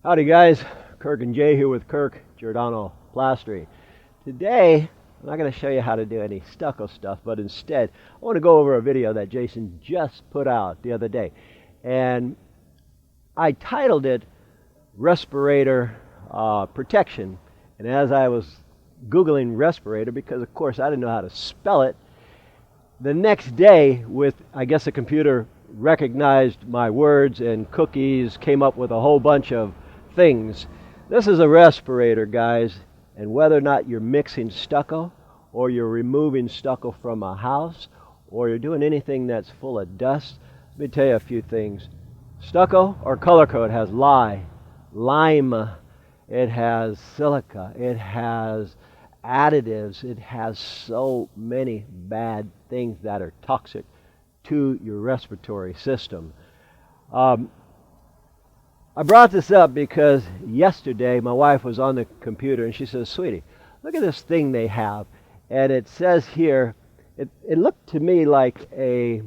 Howdy guys, Kirk and Jay here with Kirk Giordano Plastering. Today, I'm not going to show you how to do any stucco stuff, but instead, I want to go over a video that Jason just put out the other day. And I titled it Respirator Protection. And as I was Googling respirator, because of course I didn't know how to spell it, the next day, I guess the computer recognized my words and cookies, came up with a whole bunch of things. This is a respirator, guys, and whether or not you're mixing stucco or you're removing stucco from a house or you're doing anything that's full of dust, let me tell you a few things. Stucco or color coat has lime, it has silica, it has additives, it has so many bad things that are toxic to your respiratory system. I brought this up because yesterday my wife was on the computer and she says, "Sweetie, look at this thing they have." And it says here, it looked to me like a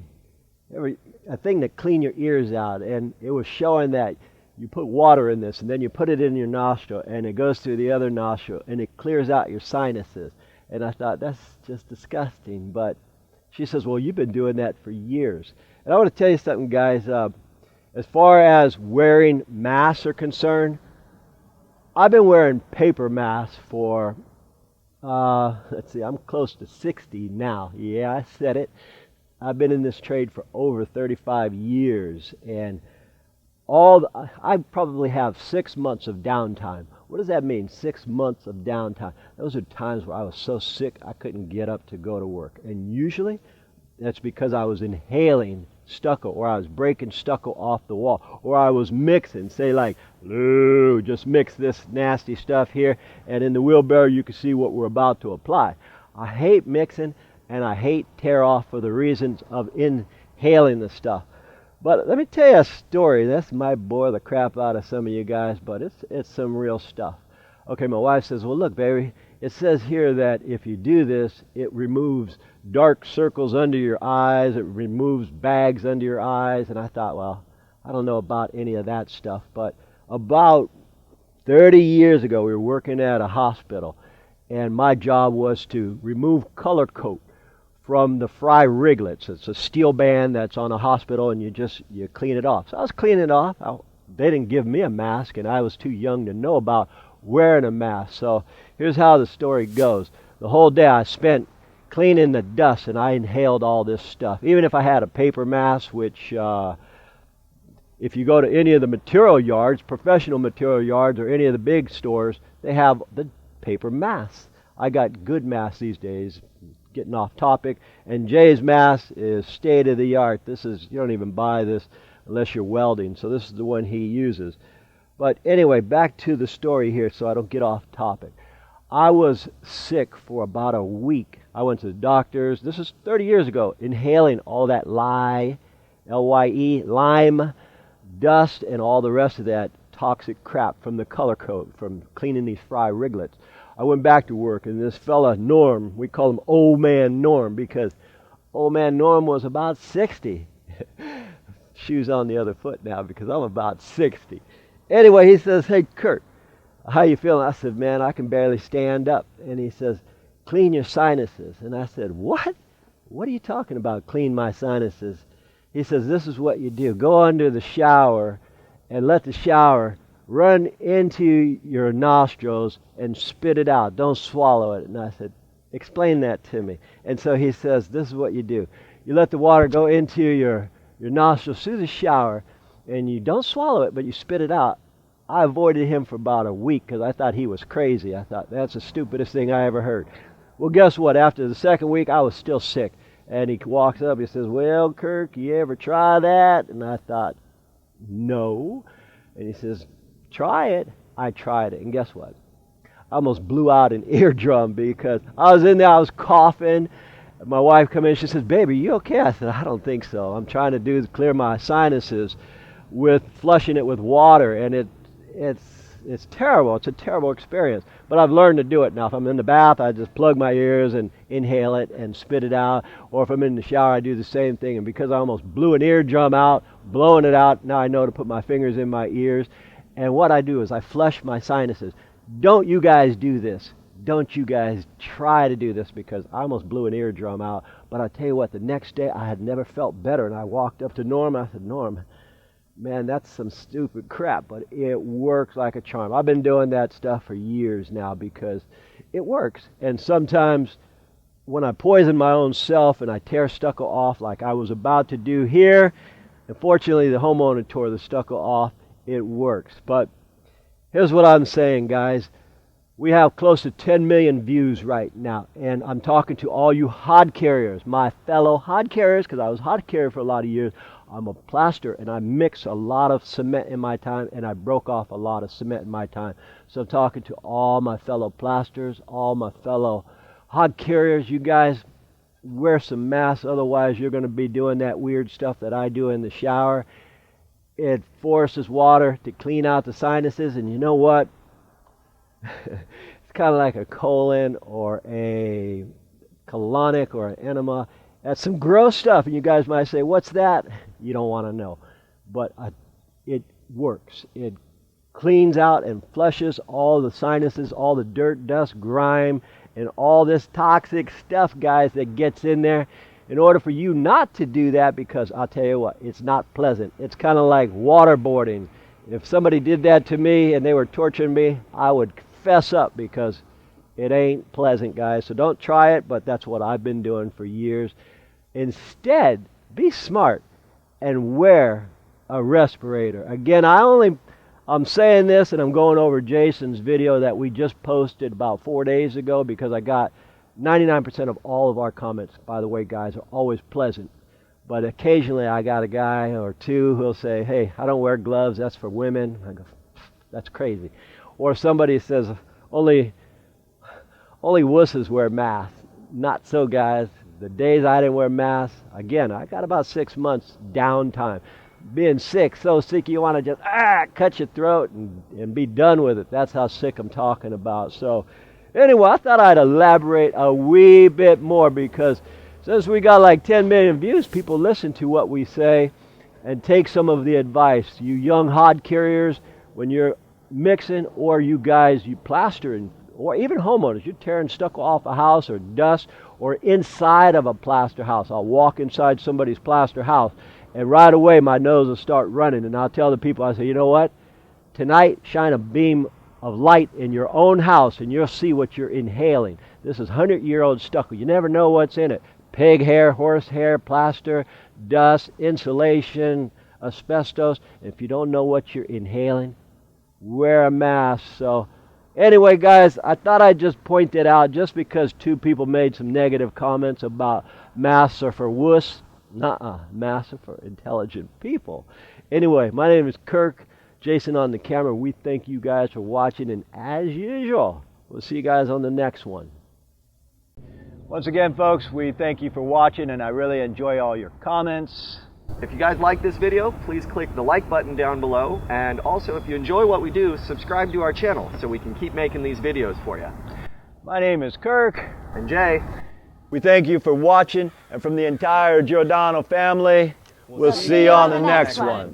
thing to clean your ears out. And it was showing that you put water in this and then you put it in your nostril and it goes through the other nostril and it clears out your sinuses. And I thought, that's just disgusting. But she says, "Well, you've been doing that for years." And I want to tell you something, guys. As far as wearing masks are concerned, I've been wearing paper masks for, let's see, I'm close to 60 now. Yeah, I said it. I've been in this trade for over 35 years, and I probably have 6 months of downtime. What does that mean, 6 months of downtime? Those are times where I was so sick I couldn't get up to go to work. And usually that's because I was inhaling stucco, or I was breaking stucco off the wall, or I was mixing, say like, "Lou, just mix this nasty stuff here," and in the wheelbarrow you can see what we're about to apply. I hate mixing, and I hate tear off for the reasons of inhaling the stuff. But let me tell you a story. This might bore the crap out of some of you guys, but it's some real stuff. Okay, my wife says, "Well, look, baby, it says here that if you do this, it removes dark circles under your eyes, it removes bags under your eyes." And I thought, well, I don't know about any of that stuff, but about 30 years ago, we were working at a hospital, and my job was to remove color coat from the fry riglets. It's a steel band that's on a hospital, and you clean it off. So I was cleaning it off. They didn't give me a mask, and I was too young to know about wearing a mask. So here's how the story goes. The whole day I spent cleaning the dust, and I inhaled all this stuff. Even if I had a paper mask, which if you go to any of the material yards, professional material yards, or any of the big stores, they have the paper masks. I got good masks these days. Getting off topic, and Jay's mask is state of the art. You don't even buy this unless you're welding, so this is the one he uses. But anyway, back to the story here so I don't get off topic. I was sick for about a week. I went to the doctors. This is 30 years ago, inhaling all that L-Y-E, lime, dust, and all the rest of that toxic crap from the color coat, from cleaning these fry riglets. I went back to work, and this fella, Norm, we call him Old Man Norm because Old Man Norm was about 60. Shoes on the other foot now because I'm about 60. Anyway, he says, "Hey, Kurt, how you feeling?" I said, "Man, I can barely stand up." And he says, "Clean your sinuses." And I said, "What? What are you talking about, clean my sinuses?" He says, "This is what you do. Go under the shower and let the shower run into your nostrils and spit it out. Don't swallow it." And I said, "Explain that to me." And so he says, "This is what you do. You let the water go into your nostrils through the shower, and you don't swallow it, but you spit it out." I avoided him for about a week because I thought he was crazy. I thought, that's the stupidest thing I ever heard. Well, guess what? After the second week, I was still sick. And he walks up, he says, "Well, Kirk, you ever try that?" And I thought, no. And he says, "Try it." I tried it, and guess what? I almost blew out an eardrum because I was in there, I was coughing. My wife come in, she says, "Baby, you okay?" I said, "I don't think so. I'm trying to do is clear my sinuses with flushing it with water, and it's terrible. It's a terrible experience. But I've learned to do it now. If I'm in the bath, I just plug my ears and inhale it and spit it out. Or if I'm in the shower, I do the same thing. And because I almost blew an eardrum out, blowing it out, now I know to put my fingers in my ears. And what I do is I flush my sinuses. Don't you guys do this. Don't you guys try to do this, because I almost blew an eardrum out. But I tell you what, the next day I had never felt better, and I walked up to Norm and I said, Norm, man, that's some stupid crap, but it works like a charm. I've been doing that stuff for years now because it works. And sometimes when I poison my own self and I tear stucco off like I was about to do here, unfortunately the homeowner tore the stucco off, it works. But here's what I'm saying, guys. We have close to 10 million views right now, and I'm talking to all you hod carriers, my fellow hod carriers, because I was hod carrier for a lot of years. I'm a plaster, and I mix a lot of cement in my time, and I broke off a lot of cement in my time. So I'm talking to all my fellow plasters, all my fellow hod carriers. You guys wear some masks, otherwise you're going to be doing that weird stuff that I do in the shower. It forces water to clean out the sinuses, and you know what? It's kind of like a colon or a colonic or an enema. That's some gross stuff, and you guys might say, what's that? You don't want to know. But it works. It cleans out and flushes all the sinuses, all the dirt, dust, grime, and all this toxic stuff, guys, that gets in there. In order for you not to do that, because I'll tell you what, it's not pleasant. It's kind of like waterboarding. If somebody did that to me and they were torturing me, I would fess up, because it ain't pleasant, guys. So don't try it, but that's what I've been doing for years. Instead, be smart and wear a respirator. Again, I'm saying this, and I'm going over Jason's video that we just posted about 4 days ago, because I got 99% of all of our comments, by the way, guys, are always pleasant. But occasionally I got a guy or two who'll say, hey, I don't wear gloves, that's for women. I go, that's crazy. Or somebody says, only wusses wear masks. Not so, guys. The days I didn't wear masks, again, I got about 6 months downtime. Being sick, so sick you want to just cut your throat and be done with it. That's how sick I'm talking about. So anyway, I thought I'd elaborate a wee bit more, because since we got like 10 million views, people listen to what we say and take some of the advice. You young hod carriers, when you're mixing, or you guys, you plastering, or even homeowners, you're tearing stucco off a house or dust, or inside of a plaster house. I'll walk inside somebody's plaster house, and right away my nose will start running, and I'll tell the people, I say, you know what? Tonight, shine a beam of light in your own house, and you'll see what you're inhaling. This is 100-year-old stucco. You never know what's in it. Pig hair, horse hair, plaster, dust, insulation, asbestos. If you don't know what you're inhaling, wear a mask. So anyway, guys, I thought I'd just point it out, just because 2 people made some negative comments about masks are for wuss. Nuh-uh, masks are for intelligent people. Anyway, my name is Kirk. Jason on the camera. We thank you guys for watching, and as usual, we'll see you guys on the next one. Once again, folks, we thank you for watching, and I really enjoy all your comments. If you guys like this video, please click the like button down below, and also if you enjoy what we do, subscribe to our channel so we can keep making these videos for you. My name is Kirk. And Jay. We thank you for watching, and from the entire Giordano family, we'll see you on the next one.